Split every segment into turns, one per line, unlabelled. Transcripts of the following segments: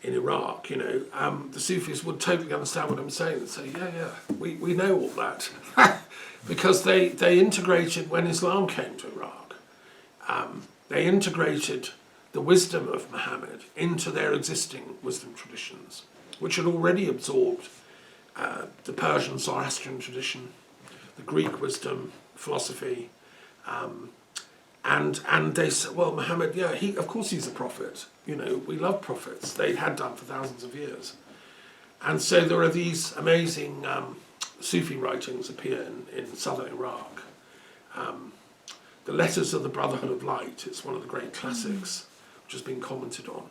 in Iraq, the Sufis would totally understand what I'm saying and say, yeah, we know all that. Because they integrated, when Islam came to Iraq, they integrated the wisdom of Muhammad into their existing wisdom traditions, which had already absorbed the Persian Zoroastrian tradition, the Greek wisdom, philosophy, and they said, well, Muhammad, yeah, of course he's a prophet. We love prophets. They had done for thousands of years. And so there are these amazing Sufi writings appear in southern Iraq. The Letters of the Brotherhood of Light, it's one of the great classics, which has been commented on,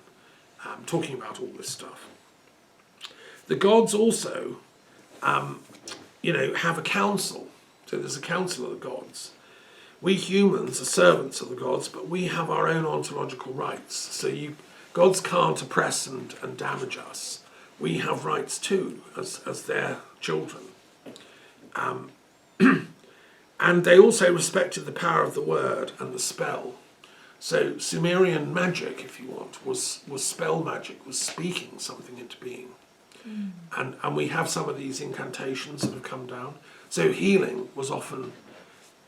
talking about all this stuff. The gods also, have a council. So there's a council of the gods. We humans are servants of the gods, but we have our own ontological rights. So gods can't oppress and damage us. We have rights too, as their children. And they also respected the power of the word and the spell. So Sumerian magic, if you want, was spell magic, was speaking something into being. And we have some of these incantations that have come down. So healing was often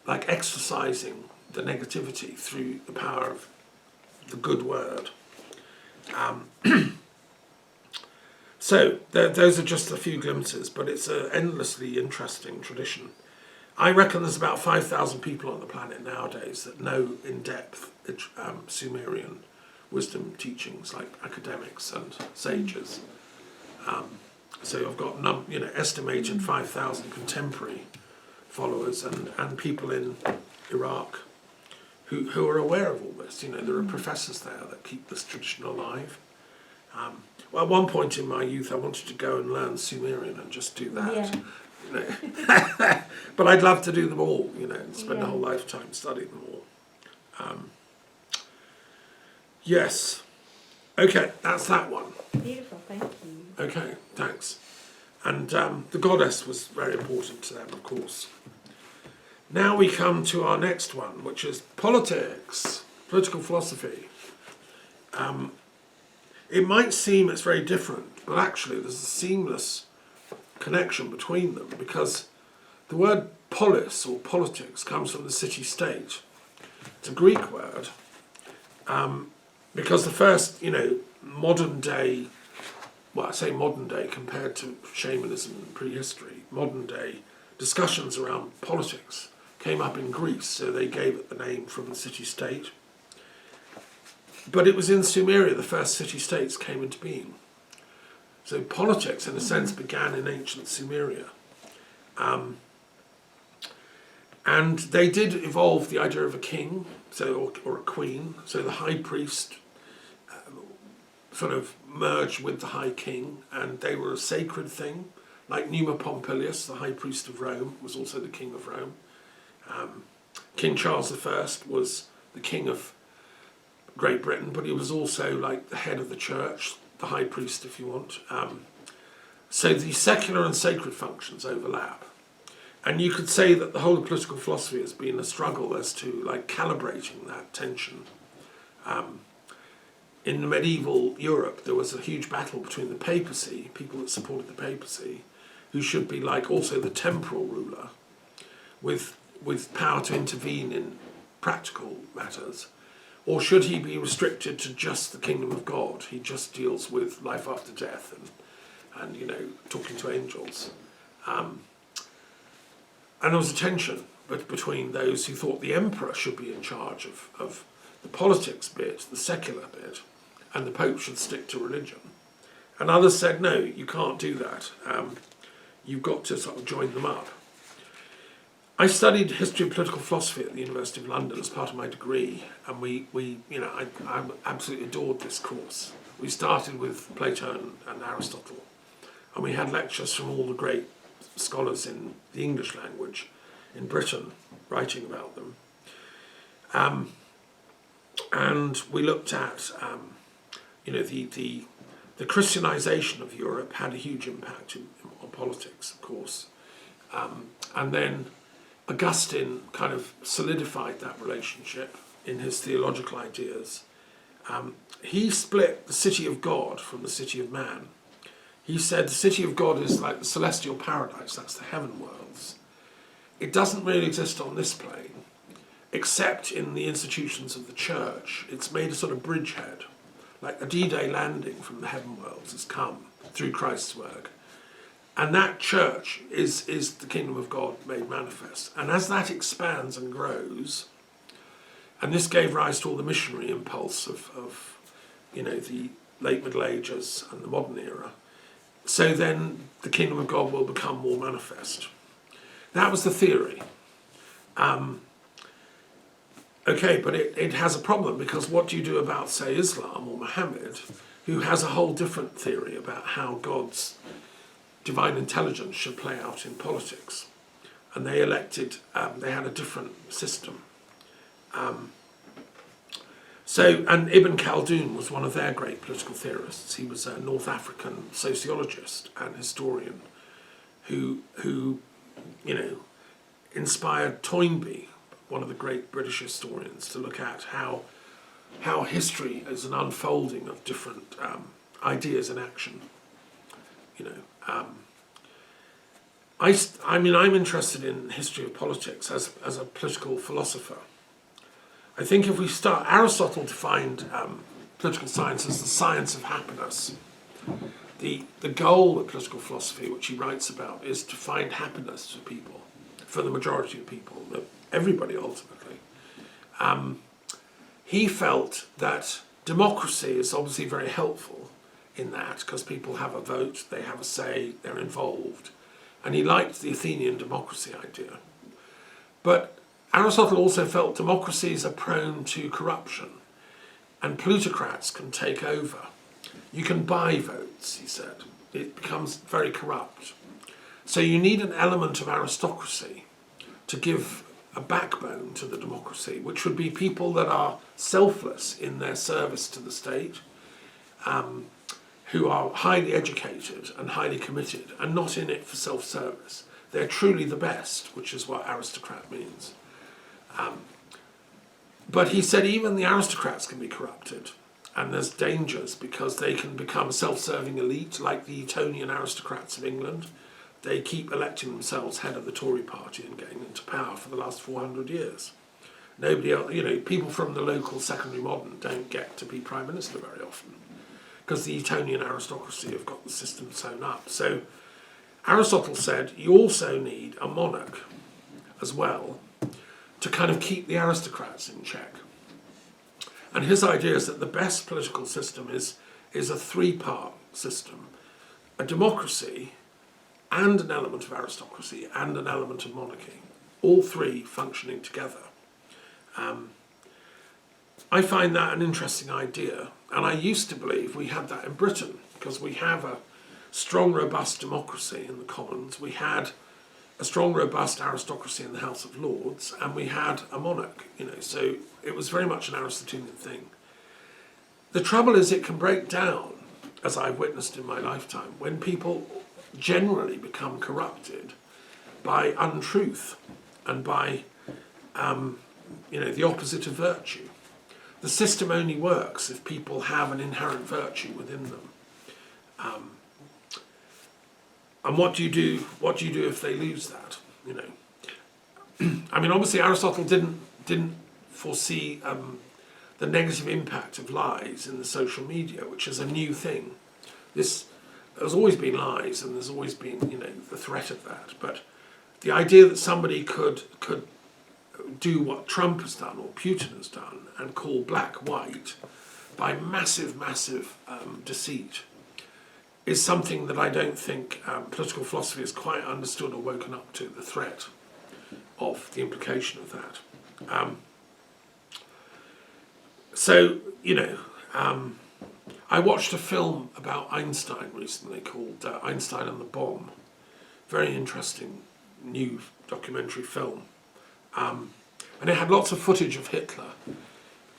like exorcising the negativity through the power of the good word. So those are just a few glimpses, but it's an endlessly interesting tradition. I reckon there's about 5,000 people on the planet nowadays that know in depth Sumerian wisdom teachings, like academics and sages. So I've got estimated 5,000 contemporary followers and people in Iraq who are aware of all this. There are professors there that keep this tradition alive. Well, at one point in my youth, I wanted to go and learn Sumerian and just do that. Yeah. But I'd love to do them all, and spend a whole lifetime studying them all. Yes. Okay, that's that one.
Beautiful, thank you.
Okay, thanks. And the goddess was very important to them, of course. Now we come to our next one, which is politics, political philosophy. It might seem it's very different, but actually there's a seamless connection between them, because the word polis or politics comes from the city-state. It's a Greek word, because the first, modern day, well, I say modern day compared to shamanism and prehistory, modern day discussions around politics came up in Greece, so they gave it the name from the city-state. But it was in Sumeria the first city-states came into being. So politics, in a sense, began in ancient Sumeria. And they did evolve the idea of a king, or a queen. So the high priest sort of merged with the high king, and they were a sacred thing. Like Numa Pompilius, the high priest of Rome, was also the king of Rome. King Charles I was the king of Great Britain, but he was also like the head of the church, the high priest, if you want. So the secular and sacred functions overlap. And you could say that the whole of political philosophy has been a struggle as to like calibrating that tension. In medieval Europe, there was a huge battle between the papacy, people that supported the papacy, who should be like also the temporal ruler, with power to intervene in practical matters, or should he be restricted to just the kingdom of God? He just deals with life after death and talking to angels. And there was a tension between those who thought the emperor should be in charge of the politics bit, the secular bit, and the Pope should stick to religion. And others said, no, you can't do that. You've got to sort of join them up. I studied history and political philosophy at the University of London as part of my degree, and I absolutely adored this course. We started with Plato and Aristotle, and we had lectures from all the great scholars in the English language in Britain writing about them. And we looked at, the Christianization of Europe had a huge impact on politics, of course. And then Augustine kind of solidified that relationship in his theological ideas. He split the city of God from the city of man. He said the city of God is like the celestial paradise, that's the heaven worlds. It doesn't really exist on this plane, except in the institutions of the church. It's made a sort of bridgehead, like a D-Day landing from the heaven worlds has come through Christ's work. And that church is the kingdom of God made manifest. And as that expands and grows, and this gave rise to all the missionary impulse of the late Middle Ages and the modern era, so then the kingdom of God will become more manifest. That was the theory. Okay, but it has a problem, because what do you do about, say, Islam or Muhammad, who has a whole different theory about how God's divine intelligence should play out in politics? And they elected, they had a different system. And Ibn Khaldun was one of their great political theorists. He was a North African sociologist and historian who inspired Toynbee, one of the great British historians, to look at how history is an unfolding of different ideas in action. I'm interested in history of politics as a political philosopher. I think if we start, Aristotle defined political science as the science of happiness. The goal of political philosophy, which he writes about, is to find happiness for people, for the majority of people, everybody ultimately. He felt that democracy is obviously very helpful in that, because people have a vote, they have a say, they're involved. And he liked the Athenian democracy idea. But Aristotle also felt democracies are prone to corruption, and plutocrats can take over. You can buy votes, he said. It becomes very corrupt. So you need an element of aristocracy to give a backbone to the democracy, which would be people that are selfless in their service to the state, who are highly educated and highly committed and not in it for self-service. They're truly the best, which is what aristocrat means. But he said even the aristocrats can be corrupted, and there's dangers, because they can become a self-serving elite like the Etonian aristocrats of England. They keep electing themselves head of the Tory party and getting into power for the last 400 years. Nobody else, people from the local secondary modern don't get to be prime minister very often, because the Etonian aristocracy have got the system sewn up. So Aristotle said you also need a monarch as well to kind of keep the aristocrats in check. And his idea is that the best political system is a three-part system: a democracy and an element of aristocracy and an element of monarchy, all three functioning together. I find that an interesting idea, and I used to believe we had that in Britain, because we have a strong, robust democracy in the Commons, we had a strong, robust aristocracy in the House of Lords, and we had a monarch, so it was very much an Aristotelian thing. The trouble is it can break down, as I've witnessed in my lifetime, when people generally become corrupted by untruth and by the opposite of virtue. The system only works if people have an inherent virtue within them. And what do you do? What do you do if they lose that? Obviously Aristotle didn't foresee the negative impact of lies in the social media, which is a new thing. There's always been lies, and there's always been the threat of that. But the idea that somebody could do what Trump has done or Putin has done and call black white by massive deceit is something that I don't think political philosophy has quite understood or woken up to, the threat of the implication of that. I watched a film about Einstein recently called Einstein and the Bomb. Very interesting new documentary film. And it had lots of footage of Hitler,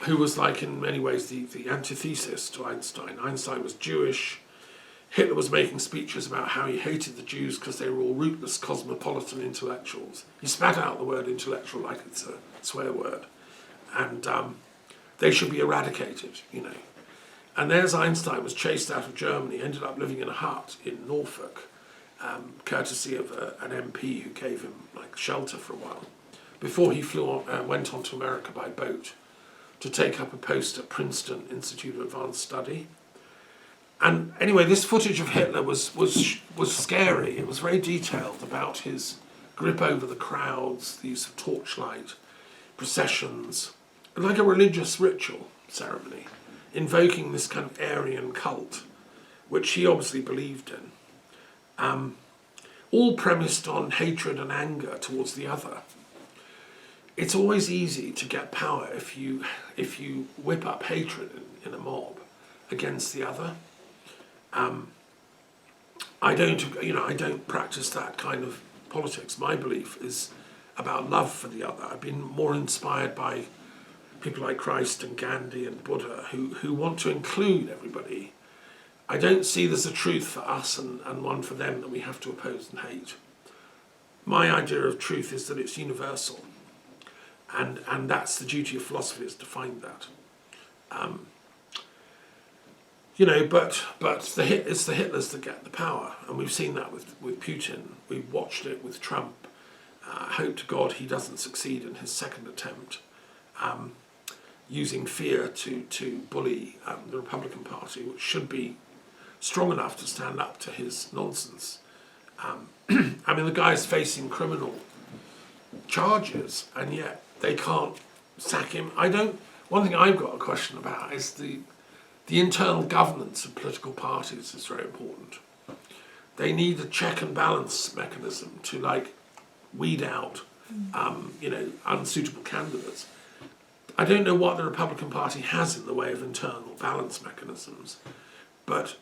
who was like in many ways the antithesis to Einstein. Einstein was Jewish. Hitler was making speeches about how he hated the Jews because they were all rootless cosmopolitan intellectuals. He spat out the word intellectual like it's a swear word. And they should be eradicated, you know. And there's Einstein was chased out of Germany, ended up living in a hut in Norfolk, courtesy of an MP who gave him like shelter for a while, before he went on to America by boat to take up a post at Princeton Institute of Advanced Study. And anyway, this footage of Hitler was scary. It was very detailed about his grip over the crowds, the use of torchlight, processions, like a religious ritual ceremony, invoking this kind of Aryan cult, which he obviously believed in, all premised on hatred and anger towards the other. It's always easy to get power if you whip up hatred in a mob against the other. I don't practice that kind of politics. My belief is about love for the other. I've been more inspired by people like Christ and Gandhi and Buddha who want to include everybody. I don't see there's a truth for us and one for them that we have to oppose and hate. My idea of truth is that it's universal, and that's the duty of philosophy, is to find that. But it's the Hitlers that get the power, and we've seen that with Putin. We've watched it with Trump. Hope to God he doesn't succeed in his second attempt, using fear to bully the Republican Party, which should be strong enough to stand up to his nonsense. I mean, the guy's facing criminal charges, and yet they can't sack him. One thing I've got a question about is the internal governance of political parties is very important. They need a check and balance mechanism to weed out, unsuitable candidates. I don't know what the Republican Party has in the way of internal balance mechanisms, but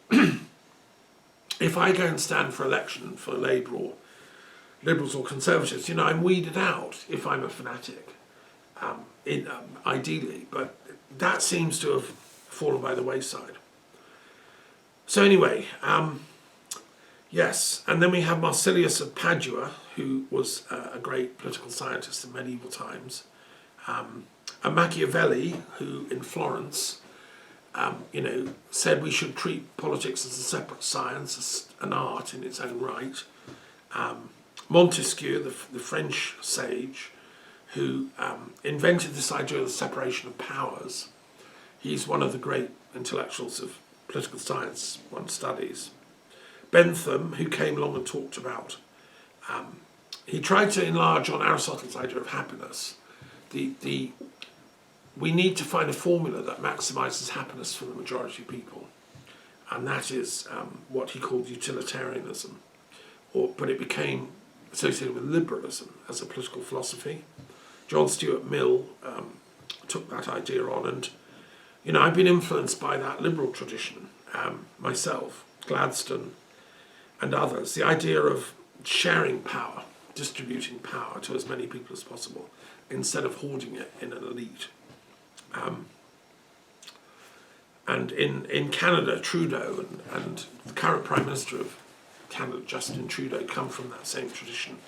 if I go and stand for election for Labour or Liberals or Conservatives, I'm weeded out if I'm a fanatic, ideally, but that seems to have fallen by the wayside. So anyway, yes, and then we have Marsilius of Padua, who was a great political scientist in medieval times, and Machiavelli, who in Florence, said we should treat politics as a separate science, as an art in its own right. Montesquieu, the French sage, who invented this idea of the separation of powers. He's one of the great intellectuals of political science one studies. Bentham, who came along and talked about, he tried to enlarge on Aristotle's idea of happiness. We need to find a formula that maximises happiness for the majority of people, and that is what he called utilitarianism, but it became associated with liberalism as a political philosophy. John Stuart Mill took that idea on, and I've been influenced by that liberal tradition myself, Gladstone and others. The idea of sharing power, distributing power to as many people as possible, instead of hoarding it in an elite. And in Canada, Trudeau and the current Prime Minister of Canada, Justin Trudeau, come from that same tradition.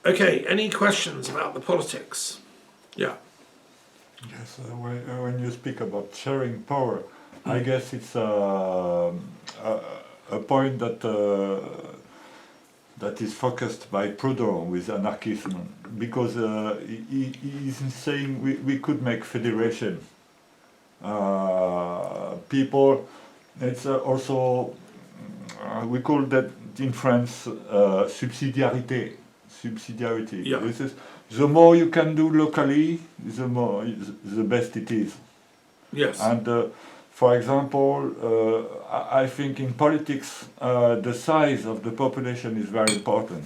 Okay, any questions about the politics? Yeah.
Yes, when you speak about sharing power, I guess it's a point that is focused by Proudhon with anarchism, because he is saying we could make federation. People, it's also, we call that in France subsidiarity.
Yeah.
This is, the more you can do locally, the best it is.
Yes.
And for example, I think in politics, the size of the population is very important.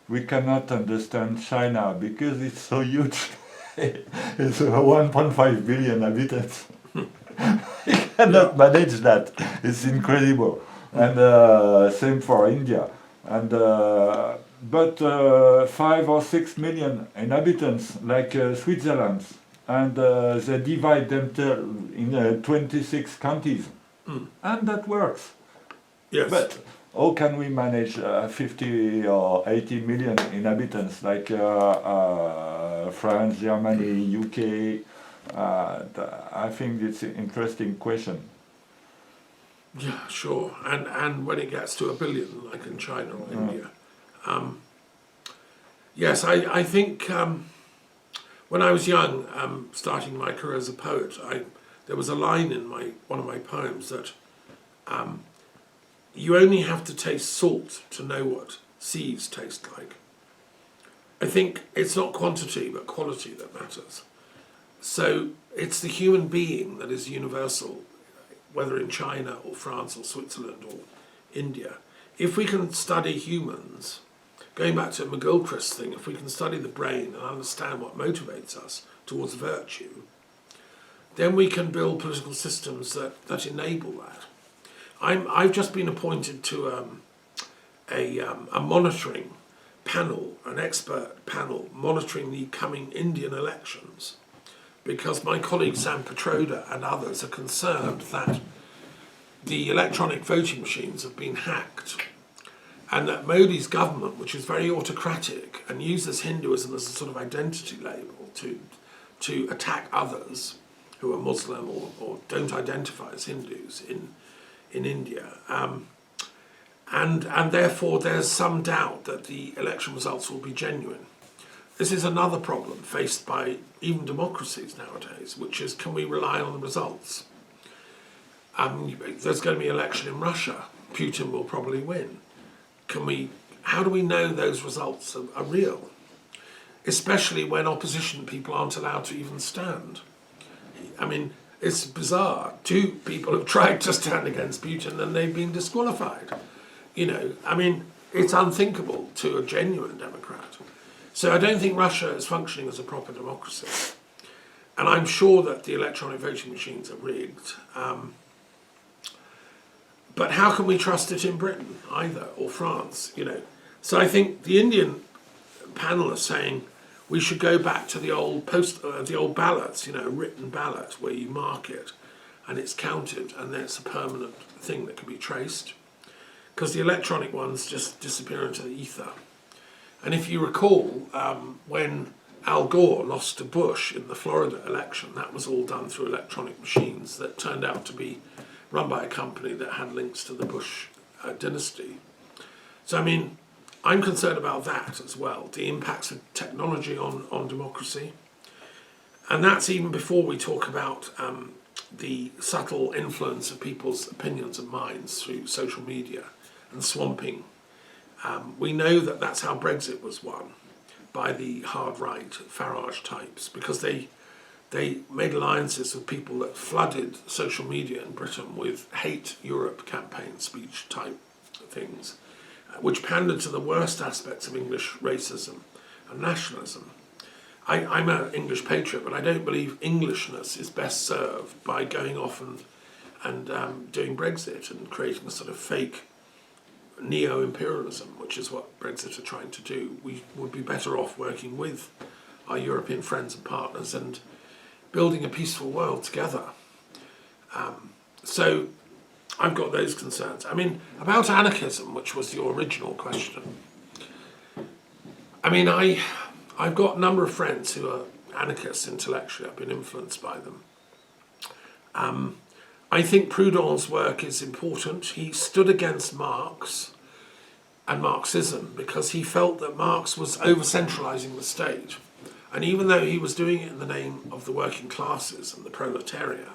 We cannot understand China because it's so huge. It's 1.5 billion inhabitants. We cannot manage that. It's incredible. And same for India. And but 5 or 6 million inhabitants, like Switzerland, and they divide themselves in 26 counties, and that works.
Yes.
But how can we manage 50 or 80 million inhabitants like France, Germany, UK, I think it's an interesting question.
Yeah, sure. And when it gets to 1 billion, like in China or India. Yes, I think when I was young, starting my career as a poet, there was a line in one of my poems that you only have to taste salt to know what seas taste like. I think it's not quantity but quality that matters. So it's the human being that is universal, whether in China or France or Switzerland or India. If we can study humans, going back to McGilchrist's thing, if we can study the brain and understand what motivates us towards virtue, then we can build political systems that enable that. I've just been appointed to a monitoring panel, an expert panel monitoring the coming Indian elections, because my colleague Sam Petroda and others are concerned that the electronic voting machines have been hacked, and that Modi's government, which is very autocratic and uses Hinduism as a sort of identity label to attack others who are Muslim or don't identify as Hindus in India, and therefore there's some doubt that the election results will be genuine. This is another problem faced by even democracies nowadays, which is, can we rely on the results? There's going to be an election in Russia. Putin will probably win. How do we know those results are real? Especially when opposition people aren't allowed to even stand. I mean, it's bizarre. 2 people have tried to stand against Putin and they've been disqualified. I mean, it's unthinkable to a genuine democrat. So I don't think Russia is functioning as a proper democracy. And I'm sure that the electronic voting machines are rigged. But how can we trust it in Britain either, or France, So I think the Indian panel are saying we should go back to the old ballots, a written ballot where you mark it and it's counted and then it's a permanent thing that can be traced. Because the electronic ones just disappear into the ether. And if you recall, when Al Gore lost to Bush in the Florida election, that was all done through electronic machines that turned out to be run by a company that had links to the Bush dynasty. So, I mean, I'm concerned about that as well, the impacts of technology on democracy. And that's even before we talk about the subtle influence of people's opinions and minds through social media and swamping. We know that that's how Brexit was won, by the hard right Farage types, because they made alliances with people that flooded social media in Britain with hate Europe campaign speech type things, which pandered to the worst aspects of English racism and nationalism. I'm an English patriot, but I don't believe Englishness is best served by going off and doing Brexit and creating a sort of fake neo-imperialism, which is what Brexit are trying to do. We would be better off working with our European friends and partners and building a peaceful world together. So I've got those concerns. I mean, about anarchism, which was your original question. I mean, I've got a number of friends who are anarchists intellectually. I've been influenced by them. I think Proudhon's work is important. He stood against Marx and Marxism because he felt that Marx was over-centralising the state. And even though he was doing it in the name of the working classes and the proletariat,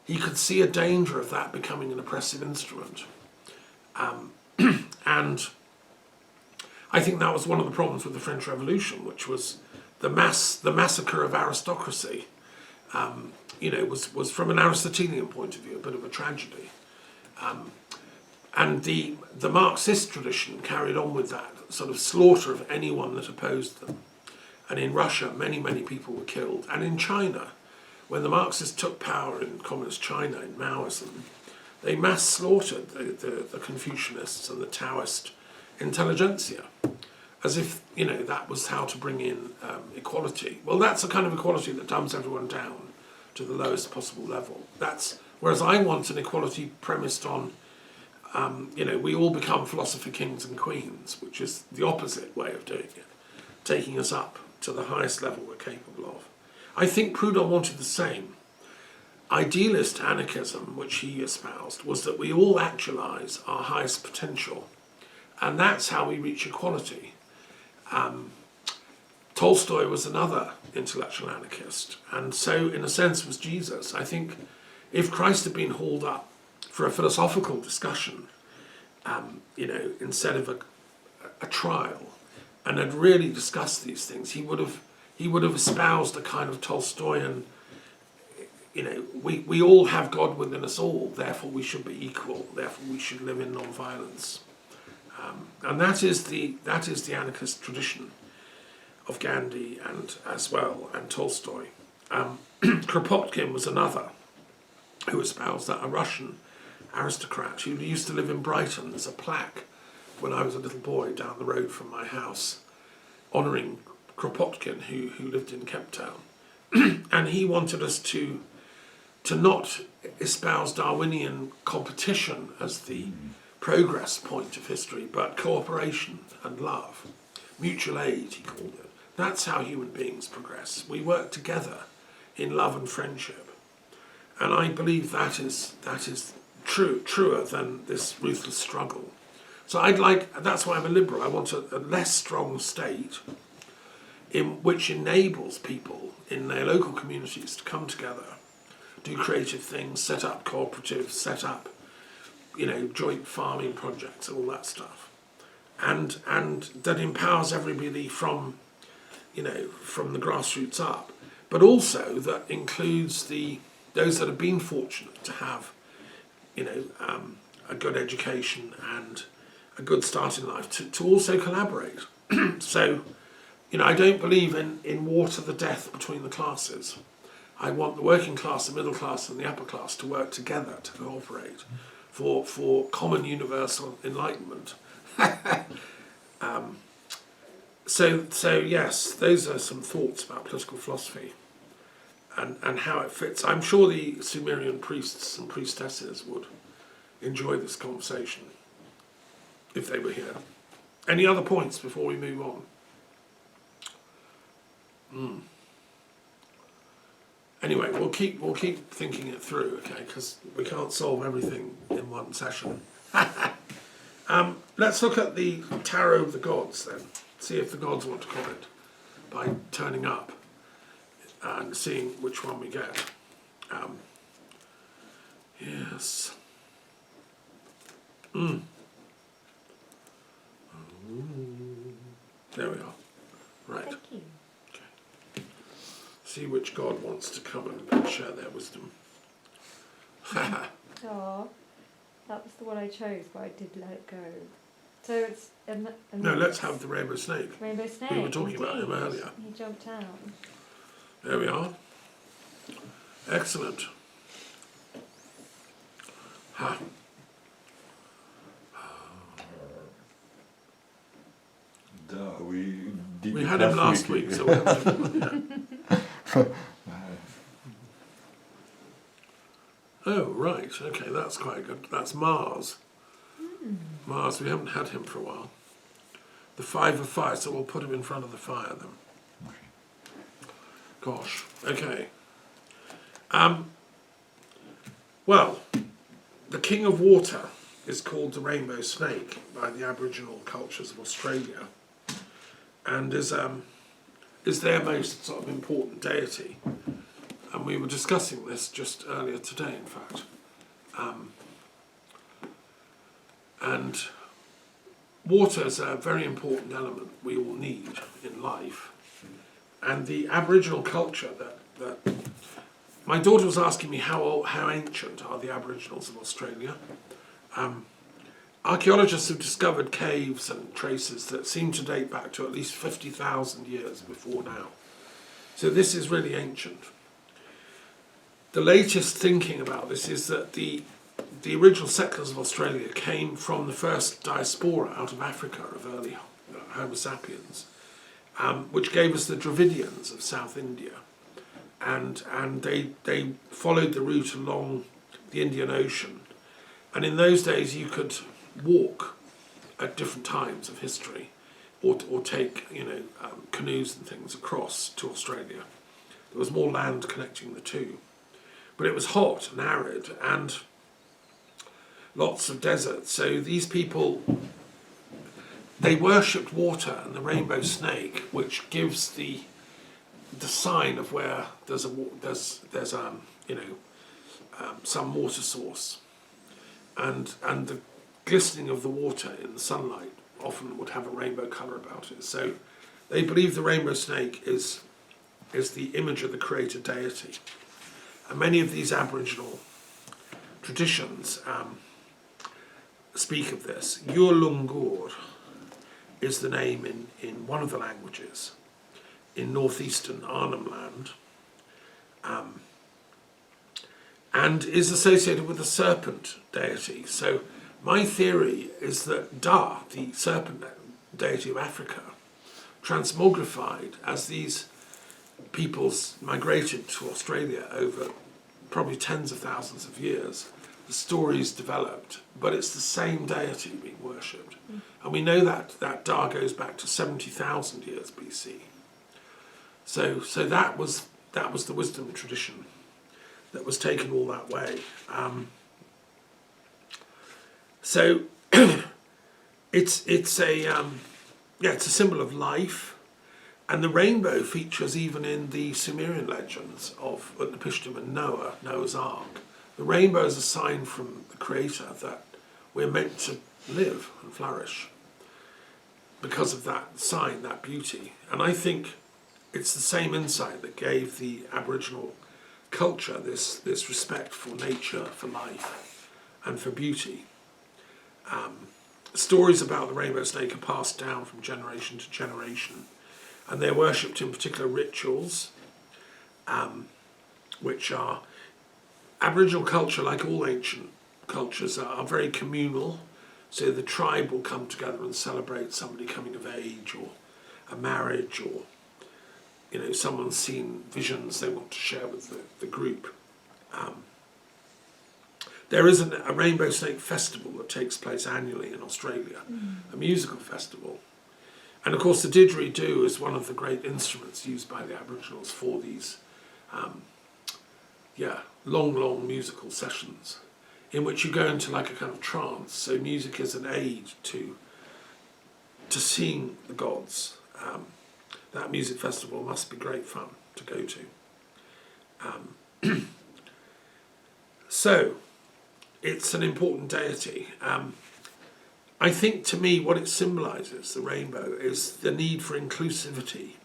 he could see a danger of that becoming an oppressive instrument. And I think that was one of the problems with the French Revolution, which was the massacre of aristocracy. Was from an Aristotelian point of view a bit of a tragedy. And the Marxist tradition carried on with that sort of slaughter of anyone that opposed them. And in Russia, many, many people were killed. And in China, when the Marxists took power in communist China, in Maoism, they mass slaughtered the Confucianists and the Taoist intelligentsia, as if, that was how to bring in equality. Well, that's a kind of equality that dumbs everyone down to the lowest possible level. Whereas I want an equality premised on, we all become philosopher kings and queens, which is the opposite way of doing it, taking us up to the highest level we're capable of. I think Proudhon wanted the same. Idealist anarchism, which he espoused, was that we all actualise our highest potential, and that's how we reach equality. Tolstoy was another intellectual anarchist, and so in a sense was Jesus. I think if Christ had been hauled up for a philosophical discussion, instead of a trial, and had really discussed these things, he would have espoused a kind of Tolstoyan, we all have God within us all, therefore we should be equal, therefore we should live in non-violence. And that is the anarchist tradition of Gandhi and Tolstoy. Kropotkin was another who espoused that, a Russian aristocrat who used to live in Brighton. There's a plaque when I was a little boy down the road from my house honouring Kropotkin, who lived in Cape Town. And he wanted us to not espouse Darwinian competition as the progress point of history, but cooperation and love. Mutual aid, he called it. That's how human beings progress. We work together in love and friendship. And I believe that is truer than this ruthless struggle. So that's why I'm a liberal. I want a less strong state which enables people in their local communities to come together, do creative things, set up cooperatives, set up, joint farming projects, all that stuff. And that empowers everybody from the grassroots up, but also that includes those that have been fortunate to have, a good education and a good start in life to also collaborate. So, I don't believe in war to the death between the classes. I want the working class, the middle class and the upper class to work together, to cooperate for common universal enlightenment. So yes, those are some thoughts about political philosophy and how it fits. I'm sure the Sumerian priests and priestesses would enjoy this conversation if they were here. Any other points before we move on? Anyway, we'll keep thinking it through, okay? Because we can't solve everything in one session. Let's look at the Tarot of the Gods then. See if the gods want to comment by turning up and seeing which one we get. Yes. There we are. Right.
Thank you.
Okay. See which god wants to come and share their wisdom.
Oh, that was the one I chose, but I did let it go. So it's
No, let's have the rainbow snake.
Rainbow Snake.
We were talking about him earlier.
He jumped out.
There we are. Excellent. Ha.
We
had him last week, so we'll have him. Oh, right. Okay, that's quite good. That's Mars. Mars, we haven't had him for a while. The 5 of Fire, so we'll put him in front of the fire then. Gosh, okay. Well, the King of Water is called the Rainbow Snake by the Aboriginal cultures of Australia, and is their most sort of important deity. And we were discussing this just earlier today, in fact. And water is a very important element we all need in life. And the Aboriginal culture that my daughter was asking me how ancient are the Aboriginals of Australia. Archaeologists have discovered caves and traces that seem to date back to at least 50,000 years before now. So this is really ancient. The latest thinking about this is that the original settlers of Australia came from the first diaspora out of Africa of early Homo sapiens, which gave us the Dravidians of South India. And they followed the route along the Indian Ocean. And in those days you could walk at different times of history or take canoes and things across to Australia. There was more land connecting the two. But it was hot and arid and lots of desert. So these people, they worshipped water and the rainbow snake, which gives the sign of where there's some water source, and the glistening of the water in the sunlight often would have a rainbow colour about it. So they believe the rainbow snake is the image of the creator deity. And many of these Aboriginal traditions speak of this. Yulungur is the name in one of the languages in northeastern Arnhem Land, and is associated with the serpent deity. So my theory is that Da, the serpent deity of Africa, transmogrified as these peoples migrated to Australia over probably tens of thousands of years. The stories developed, but it's the same deity being worshipped. And we know that Da goes back to 70,000 years BC. So that was the wisdom tradition that was taken all that way. So it's a symbol of life, and the rainbow features even in the Sumerian legends of Utnapishtim and Noah's Ark. The rainbow is a sign from the Creator that we're meant to live and flourish because of that sign, that beauty. And I think it's the same insight that gave the Aboriginal culture this respect for nature, for life, and for beauty. Stories about the rainbow snake are passed down from generation to generation, and they're worshipped in particular rituals, which are Aboriginal culture, like all ancient cultures, are very communal. So the tribe will come together and celebrate somebody coming of age, or a marriage, or someone's seen visions they want to share with the group. There is a rainbow snake festival that takes place annually in Australia, a musical festival. And of course the didgeridoo is one of the great instruments used by the Aboriginals for these long musical sessions in which you go into like a kind of trance. So music is an aid to seeing the gods. That music festival must be great fun to go to. So it's an important deity. I think to me what it symbolises, the rainbow, is the need for inclusivity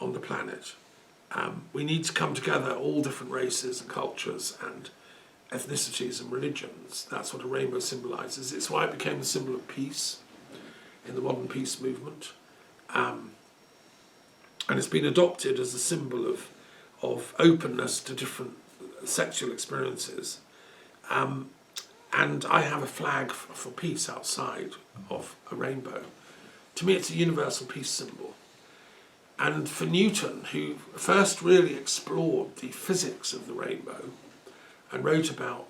on the planet. We need to come together, all different races and cultures and ethnicities and religions. That's what a rainbow symbolises. It's why it became the symbol of peace in the modern peace movement. And it's been adopted as a symbol of openness to different sexual experiences. And I have a flag for peace outside of a rainbow. To me, it's a universal peace symbol. And for Newton, who first really explored the physics of the rainbow and wrote about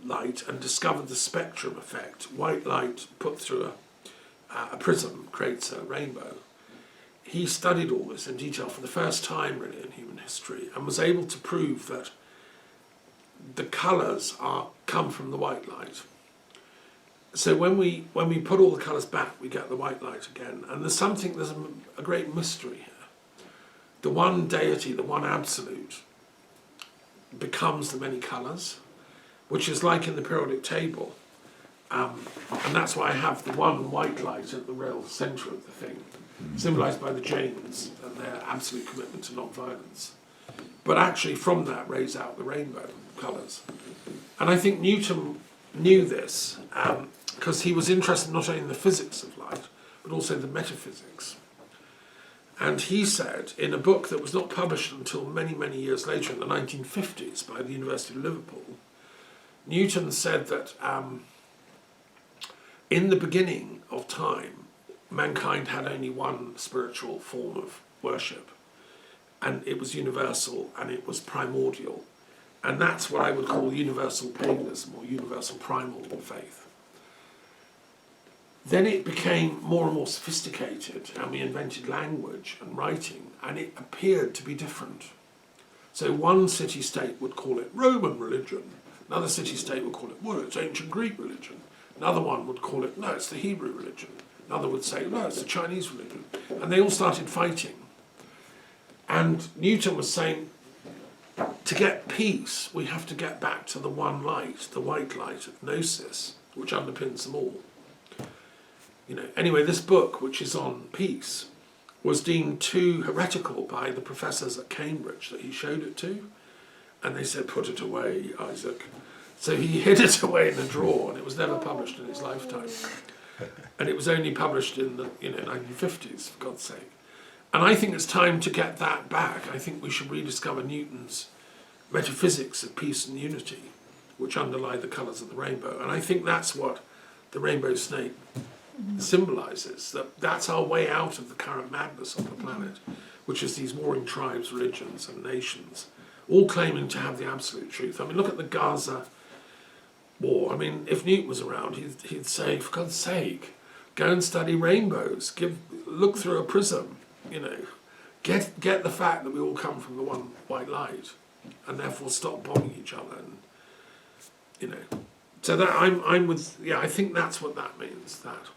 light and discovered the spectrum effect, white light put through a prism creates a rainbow. He studied all this in detail for the first time really in human history and was able to prove that the colours come from the white light. So when we put all the colours back, we get the white light again. And there's a great mystery here. The one deity, the one absolute, becomes the many colours, which is like in the periodic table. And that's why I have the one white light at the real centre of the thing, symbolised by the Jains and their absolute commitment to non-violence. But actually from that rays out the rainbow colours. And I think Newton knew this because he was interested not only in the physics of light, but also the metaphysics. And he said, in a book that was not published until many, many years later, in the 1950s, by the University of Liverpool, Newton said that in the beginning of time, mankind had only one spiritual form of worship, and it was universal and it was primordial. And that's what I would call universal paganism or universal primal faith. Then it became more and more sophisticated, and we invented language and writing, and it appeared to be different. So one city-state would call it Roman religion, another city-state would call it, well, it's ancient Greek religion. Another one would call it, no, it's the Hebrew religion. Another would say, no, it's the Chinese religion. And they all started fighting. And Newton was saying, to get peace, we have to get back to the one light, the white light of Gnosis, which underpins them all. You know, anyway, this book, which is on peace, was deemed too heretical by the professors at Cambridge that he showed it to. And they said, put it away, Isaac. So he hid it away in a drawer, and it was never published in his lifetime. And it was only published in the 1950s, for God's sake. And I think it's time to get that back. I think we should rediscover Newton's metaphysics of peace and unity, which underlie the colours of the rainbow. And I think that's what the rainbow snake symbolises, that's our way out of the current madness on the planet, which is these warring tribes, religions and nations, all claiming to have the absolute truth. I mean, look at the Gaza war. I mean, if Newton was around, he'd say, for God's sake, go and study rainbows, look through a prism, you know, get the fact that we all come from the one white light, and therefore stop bombing each other, and you know. So that I'm with, yeah, I think that's what that means, that.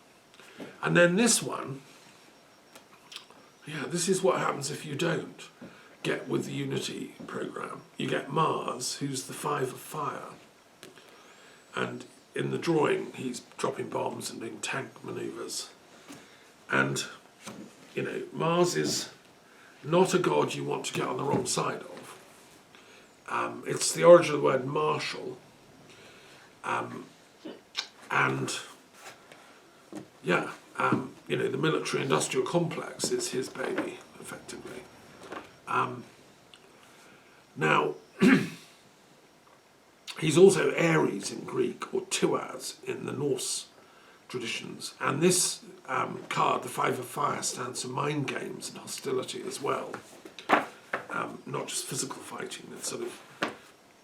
And then this one, yeah, this is what happens if you don't get with the Unity program. You get Mars, who's the 5 of fire, and in the drawing he's dropping bombs and doing tank manoeuvres. And, you know, Mars is not a god you want to get on the wrong side of. It's the origin of the word martial. And, yeah, you know, the military-industrial complex is his baby, effectively. Now, he's also Ares in Greek, or Tuas in the Norse traditions. And this card, the 5 of fire, stands for mind games and hostility as well. Not just physical fighting, it's sort of,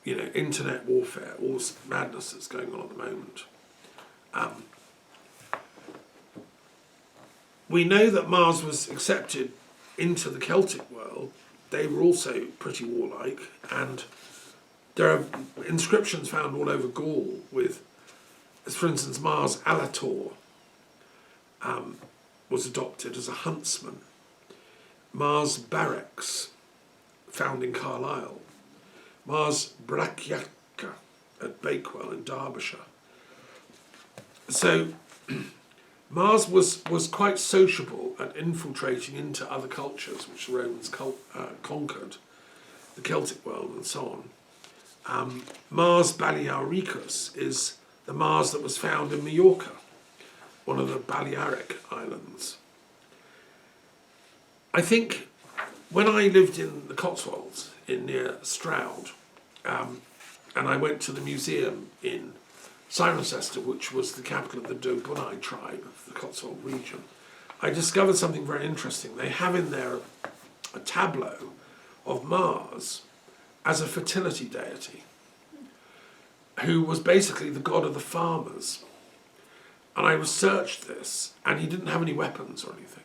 you know, internet warfare, all this madness that's going on at the moment. We know that Mars was accepted into the Celtic world. They were also pretty warlike, and there are inscriptions found all over Gaul with, for instance, Mars Alator was adopted as a huntsman. Mars Barracks, found in Carlisle. Mars Brachiaca at Bakewell in Derbyshire. So Mars was quite sociable at infiltrating into other cultures, which the Romans conquered, the Celtic world and so on. Mars Balearicus is the Mars that was found in Majorca, one of the Balearic Islands. I think when I lived in the Cotswolds near Stroud, and I went to the museum in Cirencester, which was the capital of the Dobunai tribe of the Cotswold region, I discovered something very interesting. They have in there a tableau of Mars as a fertility deity, who was basically the god of the farmers. And I researched this, and he didn't have any weapons or anything.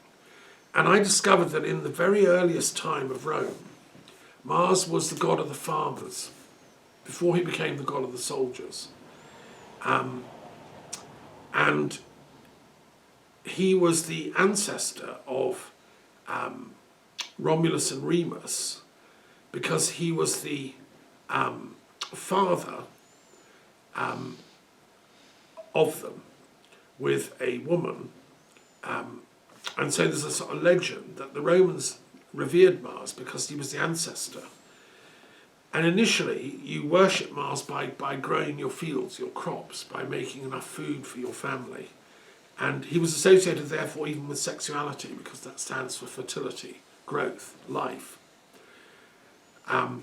And I discovered that in the very earliest time of Rome, Mars was the god of the farmers, before he became the god of the soldiers. And he was the ancestor of Romulus and Remus, because he was the father of them with a woman. And so there's a sort of legend that the Romans revered Mars because he was the ancestor. And initially, you worship Mars by growing your fields, your crops, by making enough food for your family. And he was associated, therefore, even with sexuality, because that stands for fertility, growth, life. And